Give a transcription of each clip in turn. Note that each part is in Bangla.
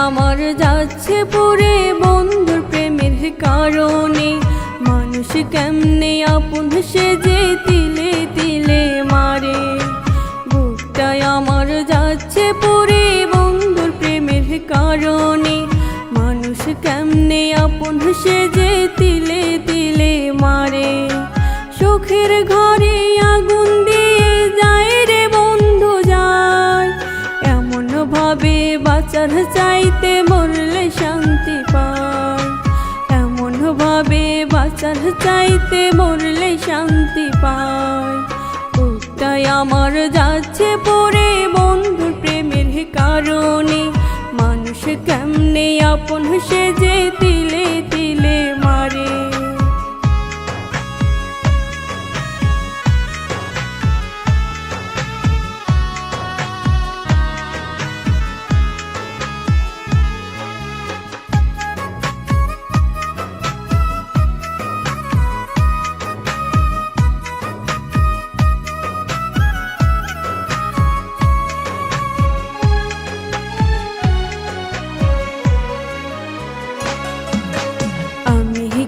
আমার যাচ্ছে পুরে বন্ধুর প্রেমের কারণে। মানুষ কেমনে আপন সেজে তিলে তিলে মারে। বুকটাই আমার যাচ্ছে পুরে বন্ধুর প্রেমের কারণে। মানুষ কেমনে আপন সেজে তিলে তিলে মারে। সুখের ঘরে আগুন দিয়ে যায় রে বন্ধু যায়। এমন ভাবে বাঁচার চাইতে মরলে শান্তি পায়। এমন ভাবে বাঁচার চাইতে মরলে শান্তি পায়। বুকটাই আমার যাচ্ছে পড়ে বন্ধুর প্রেমের কারণে। মানুষ কেমনে আপন সেজে তিলে তিলে মারে।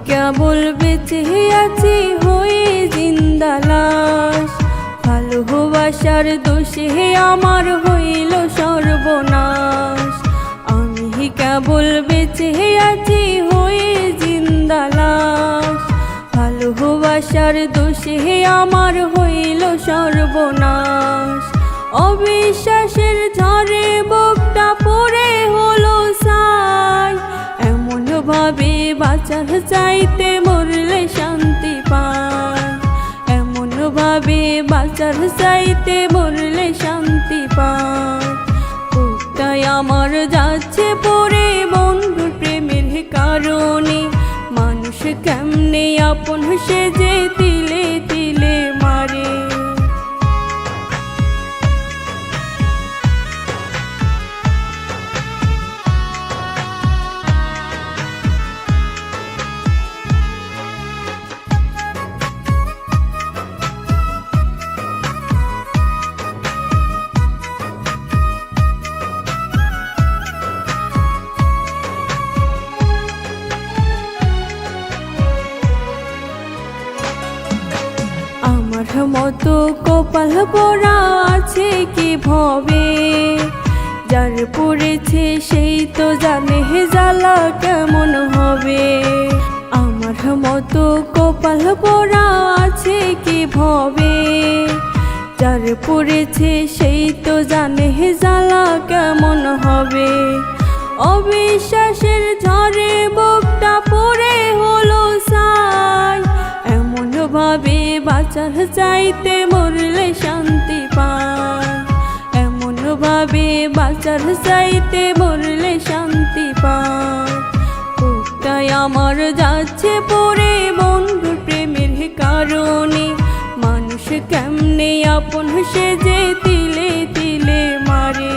কেবল বেঁচে আছি হয়ে জিন্দা লাশ। ভালোবাসার দোষে আমার হইল সর্বনাশ। আমি কেবল বেঁচে আছি হয়ে জিন্দা লাশ। ভালোবাসার দোষে আমার হইল সর্বনাশ। অবিশ্বাসের ঝড়ে বুকটা পড়ে হলো ছাই। এমন ভাবে বাঁচার চাইতে মরলে শান্তি পায়। এমন ভাবে বাঁচার চাইতে মরলে শান্তি পায়। বুকটাই আমার যাচ্ছে পড়ে বন্ধুর প্রেমের কারণে। মানুষ কেমনে আপন সেজে তিলে তিলে মারে। আমার মতো কপাল পোড়া আছে কি ভবে। যার পড়েছে সেই তো জানে জ্বালা কেমন হবে। আমার মতো কপাল পোড়া আছে কি ভবে। যার পড়েছে সেই তো জানে জ্বালা কেমন হবে। অবিশ্বাসের ঝড়ে বুকটা পড়ে হলো ছাই। এমন ভাবে বাঁচার চাইতে মরলে শান্তি পায়। এমন ভাবে বাঁচার চাইতে মরলে শান্তি পায়। বুকটাই আমার যাচ্ছে পড়ে বন্ধুর প্রেমের কারণে। মানুষ কেমনে আপন সেজে তিলে তিলে মারে।